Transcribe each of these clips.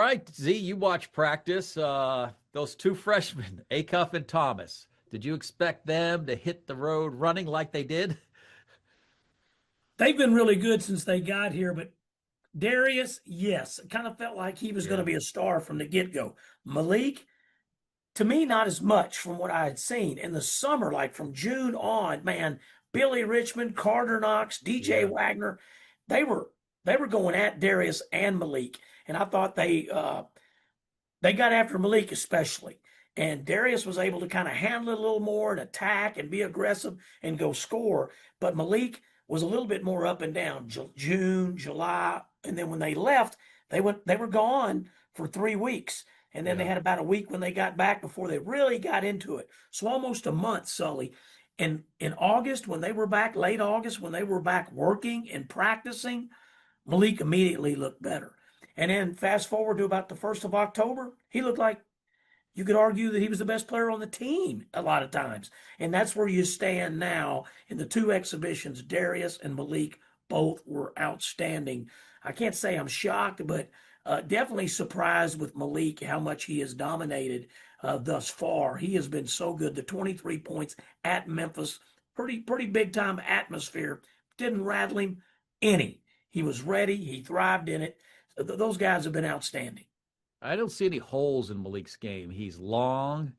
right, Z, you watch practice. Those two freshmen, Acuff and Thomas. Did you expect them to hit the road running like they did? They've been really good since they got here, but Darius, yes, it kind of felt like he was going to Yeah, be a star from the get-go. Malik, to me, not as much from what I had seen in the summer, like from June on, man, Billy Richmond, Carter Knox, DJ yeah, Wagner, they were they were going at Darius and Malik, and I thought they got after Malik especially. And Darius was able to kind of handle it a little more and attack and be aggressive and go score. But Malik was a little bit more up and down. June, July, and then when they left, they were gone for 3 weeks. And then they yeah. had about a week when they got back before they really got into it. So almost a month, Sully. And in August, when they were back, late August, when they were back working and practicing, Malik immediately looked better. And then fast forward to about the 1st of October, he looked like you could argue that he was the best player on the team a lot of times. And that's where you stand now in the two exhibitions. Darius and Malik both were outstanding. I can't say I'm shocked, but definitely surprised with Malik how much he has dominated thus far. He has been so good. The 23 points at Memphis, pretty big time atmosphere. Didn't rattle him any. He was ready. He thrived in it. Those guys have been outstanding. I don't see any holes in Malik's game. He's long,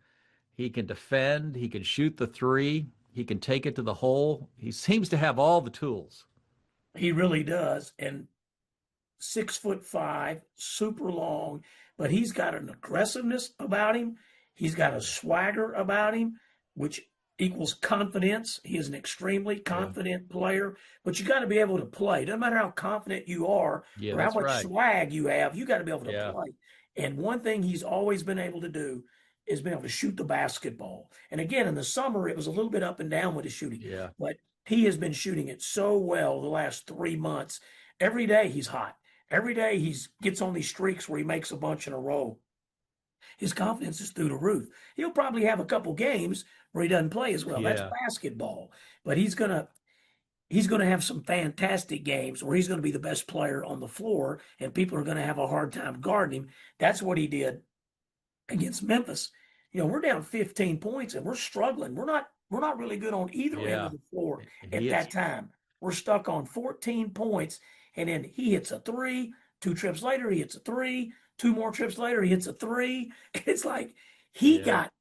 he can defend, he can shoot the three, he can take it to the hole. He seems to have all the tools. He really does. And 6'5", super long, but he's got an aggressiveness about him. He's got a swagger about him, which equals confidence. He is an extremely Yeah, confident player, but you got to be able to play. Doesn't matter how confident you are yeah, or how that's much right. swag you got to be able to Yeah, play. And one thing he's always been able to do is been able to shoot the basketball. And again, in the summer, it was a little bit up and down with his shooting, yeah. but he has been shooting it so well the last 3 months. Every day he's hot. Every day he gets on these streaks where he makes a bunch in a row. His confidence is through the roof. He'll probably have a couple games where he doesn't play as well. That's Yeah. basketball. But he's gonna have some fantastic games where he's gonna be the best player on the floor, and people are gonna have a hard time guarding him. That's what he did against Memphis. We're down 15 points and we're struggling. We're not really good on either end Yeah. of the floor He at is. that time. We're stuck on 14 points, and then he hits a three. 2 trips later, he hits a three. Two more trips later, he hits a three. It's like he Yeah. got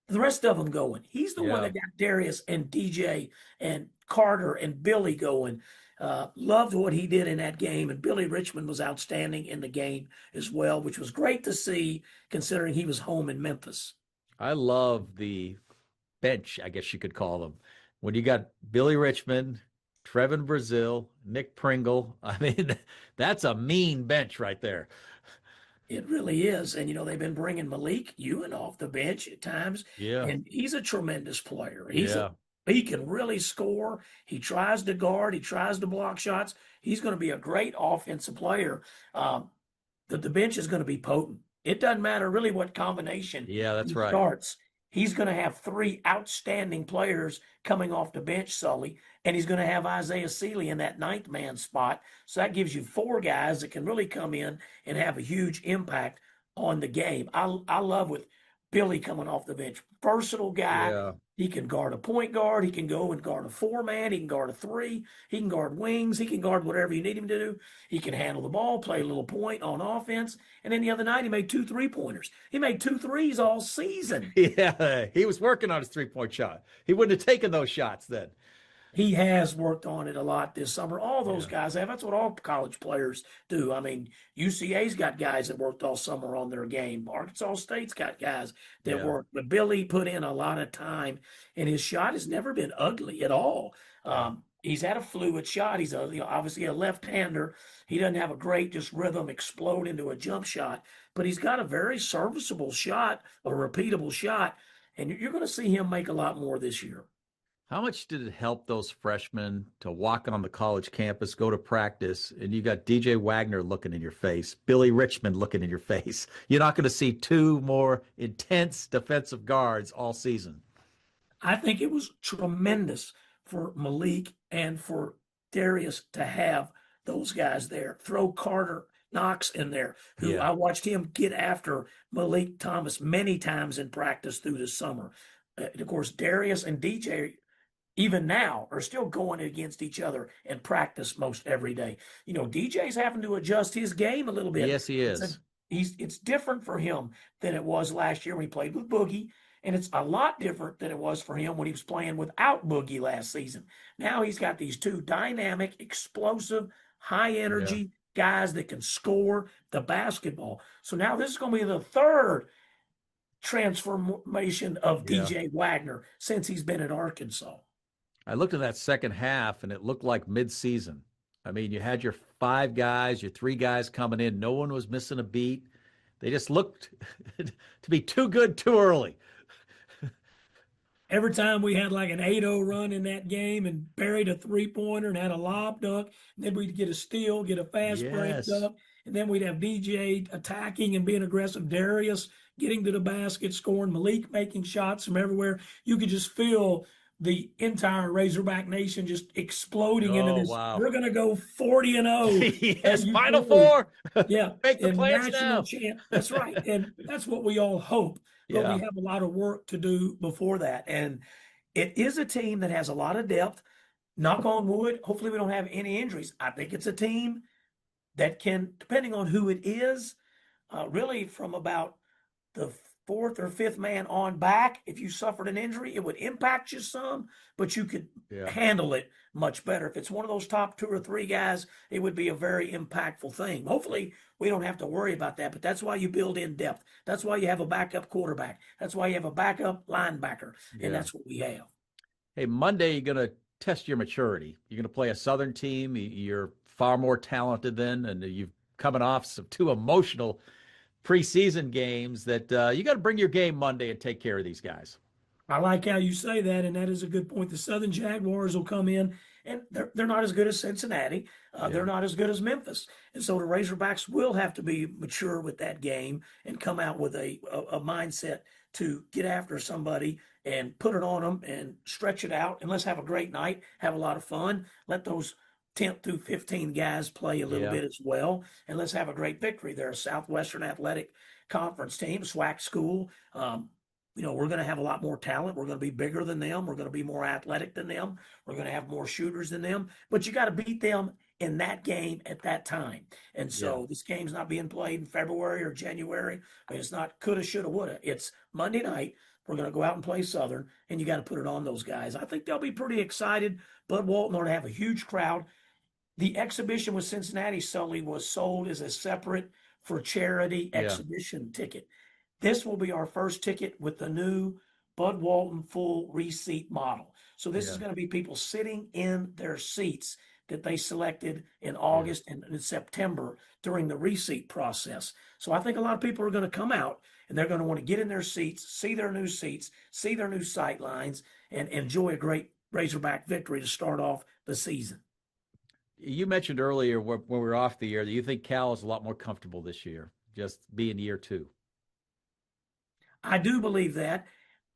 the rest of them going. He's the one Yeah. that got Darius and DJ and Carter and Billy going. Loved what he did in that game, and Billy Richmond was outstanding in the game as well, which was great to see considering he was home in Memphis. I love the bench, I guess you could call them. When you got Billy Richmond, Trevin Brazil, Nick Pringle, I mean, that's a mean bench right there. It really is. And, they've been bringing Malik Ewan off the bench at times, Yeah. and he's a tremendous player. Yeah. He can really score. He tries to guard. He tries to block shots. He's going to be a great offensive player. The bench is going to be potent. It doesn't matter really what combination Yeah, that's he right. starts. He's going to have three outstanding players coming off the bench, Sully, and he's going to have Isaiah Sealy in that ninth man spot. So that gives you four guys that can really come in and have a huge impact on the game. I love with Billy coming off the bench. Versatile guy. Yeah. He can guard a point guard. He can go and guard a four-man. He can guard a three. He can guard wings. He can guard whatever you need him to do. He can handle the ball, play a little point on offense. And then the other night, he made 2 3-pointers. He made 2 threes all season. Yeah. He was working on his 3-point shot. He wouldn't have taken those shots then. He has worked on it a lot this summer. All those Yeah. guys have. That's what all college players do. I mean, UCA's got guys that worked all summer on their game. Arkansas State's got guys that Yeah. work. But Billy put in a lot of time, and his shot has never been ugly at all. Yeah. He's had a fluid shot. He's obviously a left-hander. He doesn't have a great just rhythm explode into a jump shot, but he's got a very serviceable shot, a repeatable shot, and you're going to see him make a lot more this year. How much did it help those freshmen to walk on the college campus, go to practice, and you got DJ Wagner looking in your face, Billy Richmond looking in your face? You're not going to see two more intense defensive guards all season. I think it was tremendous for Malik and for Darius to have those guys there. Throw Carter Knox in there, who Yeah. I watched him get after Malik Thomas many times in practice through the summer. And of course, Darius and DJ, even now, are still going against each other in practice most every day. DJ's having to adjust his game a little bit. Yes, he It's a is. it's different for him than it was last year when he played with Boogie, and it's a lot different than it was for him when he was playing without Boogie last season. Now he's got these two dynamic, explosive, high Yeah. energy guys that can score the basketball. So now this is going to be the third transformation of Yeah. DJ Wagner since he's been at Arkansas. I looked at that second half and it looked like mid-season. I mean, you had your five guys, your three guys coming in. No one was missing a beat. They just looked to be too good too early. Every time we had like an 8-0 run in that game and buried a three-pointer and had a lob dunk, and then we'd get a steal, get a fast break Yes. dunk, and then we'd have DJ attacking and being aggressive, Darius getting to the basket, scoring, Malik making shots from everywhere. You could just feel the entire Razorback Nation just exploding into Oh, this. wow. We're going to go 40-0 Yes, Final euphoric. Four. Yeah, Make the and plans national now. champ. That's right. And that's what we all hope. But we Yeah. have a lot of work to do before that. And it is a team that has a lot of depth. Knock on wood. Hopefully, we don't have any injuries. I think it's a team that can, depending on who it is, really from about the fourth or fifth man on back, if you suffered an injury, it would impact you some, but you could Yeah. handle it much better. If it's one of those top two or three guys, it would be a very impactful thing. Hopefully, we don't have to worry about that, but that's why you build in depth. That's why you have a backup quarterback. That's why you have a backup linebacker, and Yeah. that's what we have. Hey, Monday, you're going to test your maturity. You're going to play a Southern team. You're far more talented than, and you've coming off some two emotional preseason games that you got to bring your game Monday and take care of these guys. I like how you say that, and that is a good point. The Southern Jaguars will come in, and they're not as good as Cincinnati. They're Yeah. not as good as Memphis, and so the Razorbacks will have to be mature with that game and come out with a mindset to get after somebody and put it on them and stretch it out. And let's have a great night, have a lot of fun. Let those 10th through 15 guys play a little Yeah. bit as well, and let's have a great victory. They're a Southwestern Athletic Conference team, SWAC school. We're going to have a lot more talent. We're going to be bigger than them. We're going to be more athletic than them. We're going to have more shooters than them. But you got to beat them in that game at that time. And Yeah. so this game's not being played in February or January. I mean, it's not coulda, shoulda, woulda. It's Monday night. We're going to go out and play Southern, and you got to put it on those guys. I think they'll be pretty excited. Bud Walton ought to have a huge crowd. The exhibition with Cincinnati, Sully, was sold as a separate for charity Yeah. exhibition ticket. This will be our first ticket with the new Bud Walton full receipt model. So this is Yeah. going to be people sitting in their seats that they selected in Yeah. August and in September during the receipt process. So I think a lot of people are going to come out and they're going to want to get in their seats, see their new seats, see their new sight lines, and enjoy a great Razorback victory to start off the season. You mentioned earlier when we were off the air that you think Cal is a lot more comfortable this year, just being year two. I do believe that.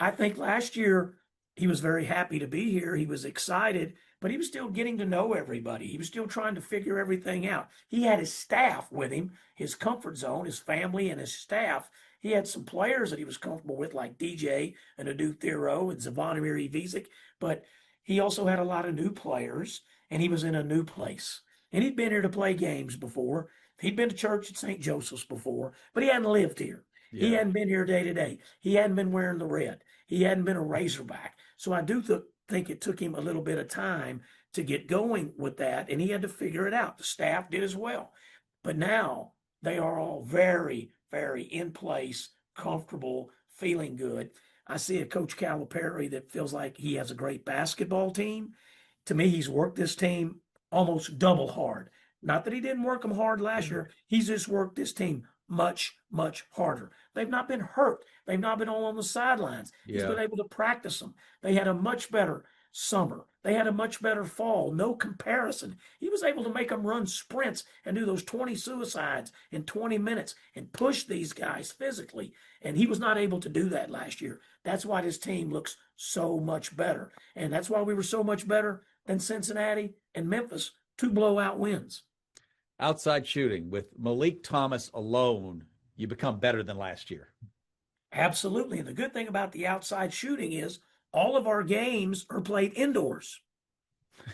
I think last year he was very happy to be here. He was excited, but he was still getting to know everybody. He was still trying to figure everything out. He had his staff with him, his comfort zone, his family, and his staff. He had some players that he was comfortable with, like DJ and Adu Thero and Zavonimir Ivizic, but he also had a lot of new players, and he was in a new place. And he'd been here to play games before. He'd been to church at St. Joseph's before, but he hadn't lived here. He Yeah. hadn't been here day to day. He hadn't been wearing the red. He hadn't been a Razorback. So I do think it took him a little bit of time to get going with that, and he had to figure it out. The staff did as well. But now they are all very, very in place, comfortable, feeling good. I see a Coach Calipari that feels like he has a great basketball team. To me, he's worked this team almost double hard. Not that he didn't work them hard last year. He's just worked this team much, much harder. They've not been hurt. They've not been all on the sidelines. He's Yeah. been able to practice them. They had a much better summer. They had a much better fall. No comparison. He was able to make them run sprints and do those 20 suicides in 20 minutes and push these guys physically. And he was not able to do that last year. That's why this team looks so much better. And that's why we were so much better than Cincinnati and Memphis, two blowout wins. Outside shooting with Malik Thomas alone, you become better than last year. Absolutely. And the good thing about the outside shooting is all of our games are played indoors.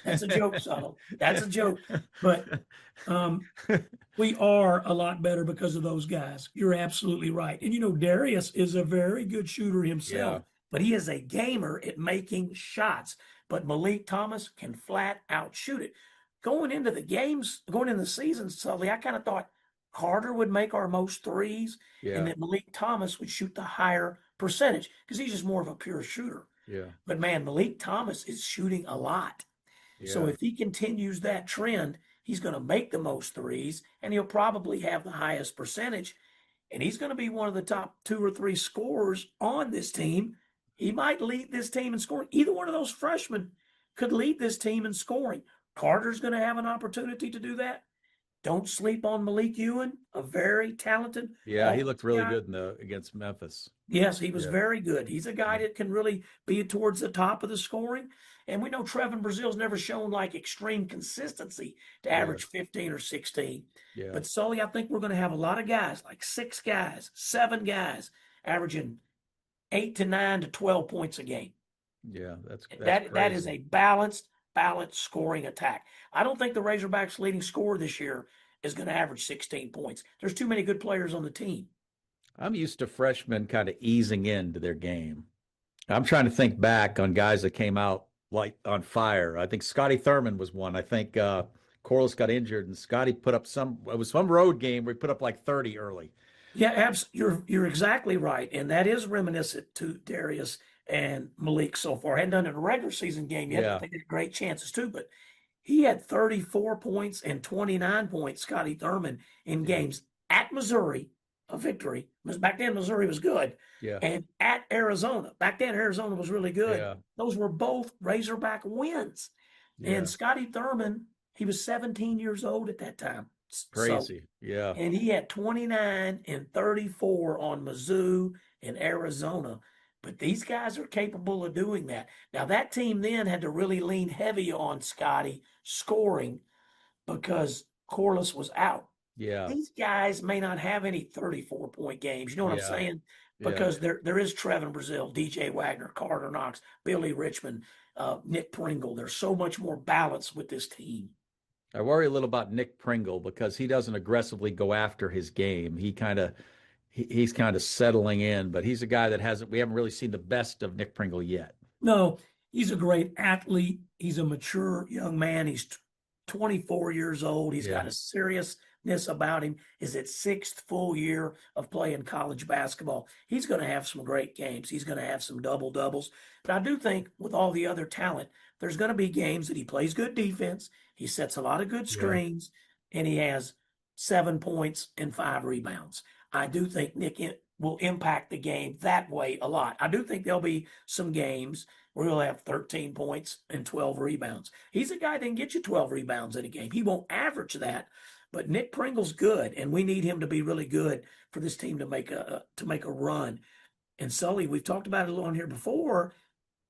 That's a joke, Subtle. That's a joke. But we are a lot better because of those guys. You're absolutely right. And Darius is a very good shooter himself, Yeah. but he is a gamer at making shots. But Malik Thomas can flat out shoot it. Going into the games, going into the season, Sully, I kind of thought Carter would make our most threes and Yeah. that Malik Thomas would shoot the higher percentage because he's just more of a pure shooter. Yeah. But man, Malik Thomas is shooting a lot. So Yeah. if he continues that trend, he's going to make the most threes and he'll probably have the highest percentage. And he's going to be one of the top 2 or 3 scorers on this team. He might lead this team in scoring. Either one of those freshmen could lead this team in scoring. Carter's going to have an opportunity to do that. Don't sleep on Malik Ewan, a very talented. Yeah, he looked really guy. good against Memphis. Yes, he was Yeah. very good. He's a guy that can really be towards the top of the scoring. And we know Trevin Brazil's never shown like extreme consistency to average 15 or 16. Yeah. But Sully, I think we're going to have a lot of guys, like 6 guys, 7 guys, averaging 8 to 9 to 12 points a game. Yeah, that's That is crazy. a balanced scoring attack. I don't think the Razorbacks' leading scorer this year is going to average 16 points. There's too many good players on the team. I'm used to freshmen kind of easing into their game. I'm trying to think back on guys that came out like on fire. I think Scotty Thurman was one. I think Corliss got injured and Scotty put up it was some road game where he put up like 30 early. Yeah, you're exactly right. And that is reminiscent to Darius and Malik so far. Hadn't done it in a regular season game yet, Yeah. but they had great chances too. But he had 34 points and 29 points, Scotty Thurman, in games at Missouri, a victory. Because back then Missouri was good. Yeah. And at Arizona. Back then Arizona was really good. Yeah. Those were both Razorback wins. Yeah. And Scotty Thurman, he was 17 years old at that time. Crazy. Yeah. And he had 29 and 34 on Mizzou and Arizona. But these guys are capable of doing that. Now, that team then had to really lean heavy on Scotty scoring because Corliss was out. Yeah. These guys may not have any 34-point games. You know what I'm saying? Because there is Trevin Brazil, DJ Wagner, Carter Knox, Billy Richmond, Nick Pringle. There's so much more balance with this team. I worry a little about Nick Pringle because he doesn't aggressively go after his game. He's kind of settling in, but he's a guy that we haven't really seen the best of Nick Pringle yet. No, he's a great athlete. He's a mature young man. He's 24 years old. He's got a seriousness about him. Is his 6th full year of playing college basketball. He's going to have some great games. He's going to have some double doubles. But I do think with all the other talent, there's going to be games that he plays good defense. He sets a lot of good screens, and he has 7 points and 5 rebounds. I do think Nick will impact the game that way a lot. I do think there'll be some games where he'll have 13 points and 12 rebounds. He's a guy that can get you 12 rebounds in a game. He won't average that, but Nick Pringle's good, and we need him to be really good for this team to make a run. And Sully, we've talked about it a little on here before.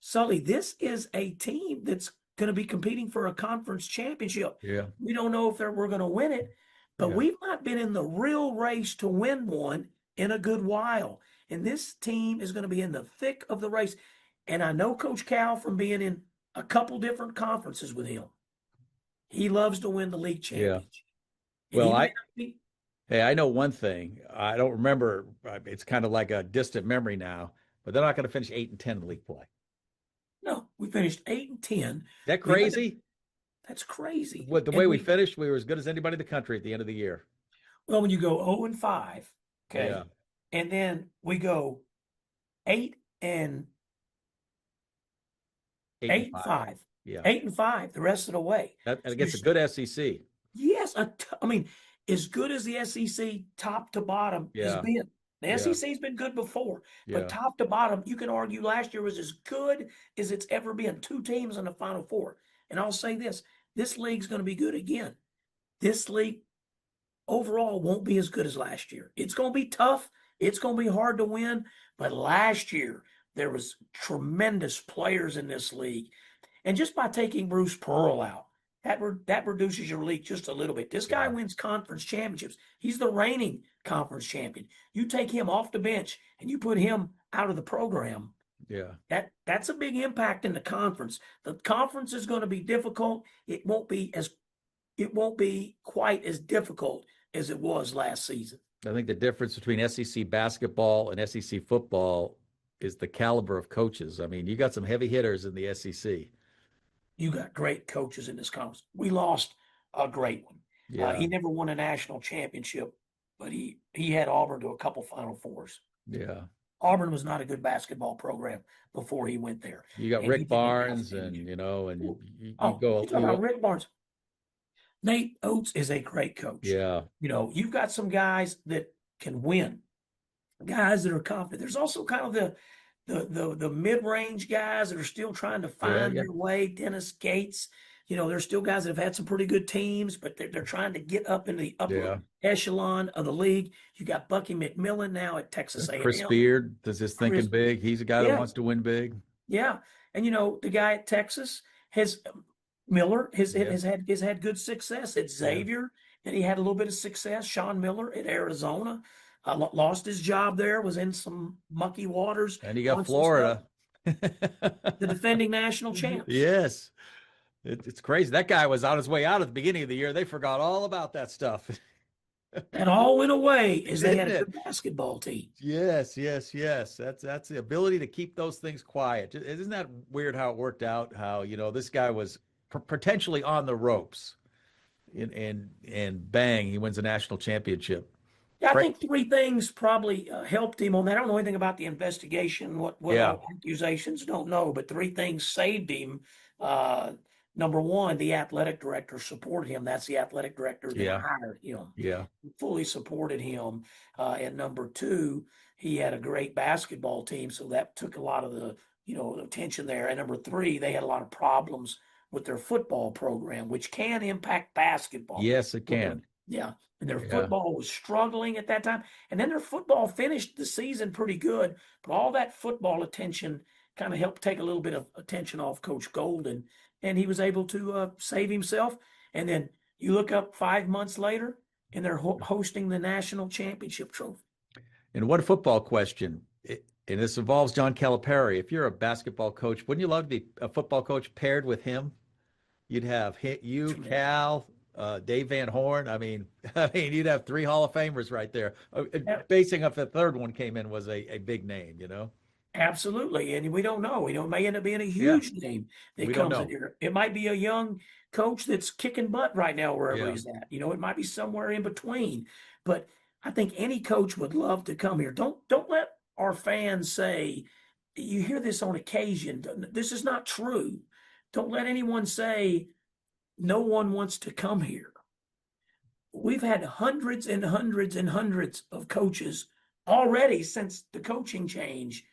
Sully, this is a team that's going to be competing for a conference championship. Yeah. We don't know if we're going to win it, but we've not been in the real race to win one in a good while. And this team is going to be in the thick of the race. And I know Coach Cal from being in a couple different conferences with him. He loves to win the league championship. Yeah. Well, I know one thing. I don't remember. It's kind of like a distant memory now, but they're not going to finish 8 and 10 in league play. No, we finished 8 and 10. Is that crazy? That's crazy. The way we finished, we were as good as anybody in the country at the end of the year. Well, when you go 0 and 5, okay, Yeah. and then we go 8 and 8 and 5. Yeah. 8 and 5 the rest of the way. And against a good SEC. Yes, I mean, as good as the SEC top to bottom has been. The SEC's been good before, but top to bottom, you can argue last year was as good as it's ever been. 2 teams in the Final Four. And I'll say this league's going to be good again. This league overall won't be as good as last year. It's going to be tough. It's going to be hard to win. But last year, there was tremendous players in this league. And just by taking Bruce Pearl out, That reduces your league just a little bit. This guy wins conference championships. He's the reigning conference champion. You take him off the bench and you put him out of the program. Yeah. That's a big impact in the conference. The conference is going to be difficult. It won't be quite as difficult as it was last season. I think the difference between SEC basketball and SEC football is the caliber of coaches. I mean, you got some heavy hitters in the SEC. You got great coaches in this conference. We lost a great one. Yeah. He never won a national championship, but he had Auburn to a couple Final Fours. Yeah. Auburn was not a good basketball program before he went there. You got Rick Barnes and you go. You talk about Rick Barnes. Nate Oates is a great coach. Yeah. You've got some guys that can win, guys that are confident. There's also kind of the mid-range guys that are still trying to find their way. Dennis Gates, there's still guys that have had some pretty good teams, but they're trying to get up in the upper echelon of the league. You got Bucky McMillan now at Texas A&M. Chris Beard is just thinking big. He's a guy that wants to win big. Yeah, and the guy at Texas Miller has had good success at Xavier, and he had a little bit of success. Sean Miller at Arizona lost his job there, was in some mucky waters, and he got Florida, the defending national champs. Yes, it's crazy. That guy was on his way out at the beginning of the year. They forgot all about that stuff. That all went away as they had a good basketball team. Yes. That's the ability to keep those things quiet. Isn't that weird how it worked out? How this guy was potentially on the ropes, and bang, he wins a national championship. Yeah, I think three things probably helped him on that. I don't know anything about the investigation, what accusations, don't know, but three things saved him. Number one, the athletic director supported him. That's the athletic director that hired him. Yeah. Fully supported him. And number two, he had a great basketball team, so that took a lot of the attention there. And number three, they had a lot of problems with their football program, which can impact basketball. Yes, it can. Yeah. And their football was struggling at that time. And then their football finished the season pretty good. But all that football attention kind of helped take a little bit of attention off Coach Golden. And he was able to save himself. And then you look up 5 months later, and they're hosting the national championship trophy. And one football question, and this involves John Calipari. If you're a basketball coach, wouldn't you love to be a football coach paired with him? You'd have you, Cal, Dave Van Horn. I mean, you'd have three Hall of Famers right there. Basing off the third one came in was a big name, Absolutely, and we don't know. It may end up being a huge name that comes in here. It might be a young coach that's kicking butt right now wherever he's at. It might be somewhere in between. But I think any coach would love to come here. Don't let our fans say, you hear this on occasion. This is not true. Don't let anyone say no one wants to come here. We've had hundreds and hundreds and hundreds of coaches already since the coaching change.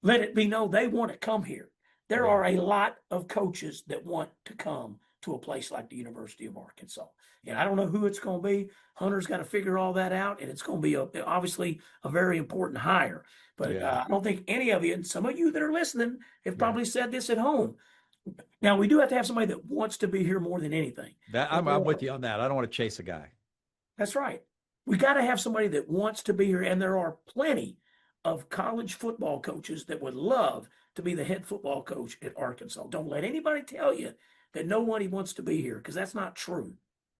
Let it be known they want to come here. There are a lot of coaches that want to come to a place like the University of Arkansas. And I don't know who it's going to be. Hunter's got to figure all that out, and it's going to be obviously a very important hire. But I don't think any of you, and some of you that are listening, have probably said this at home. Now, we do have to have somebody that wants to be here more than anything. I'm with you on that. I don't want to chase a guy. That's right. We got to have somebody that wants to be here, and there are plenty of college football coaches that would love to be the head football coach at Arkansas. Don't let anybody tell you that nobody wants to be here, because that's not true.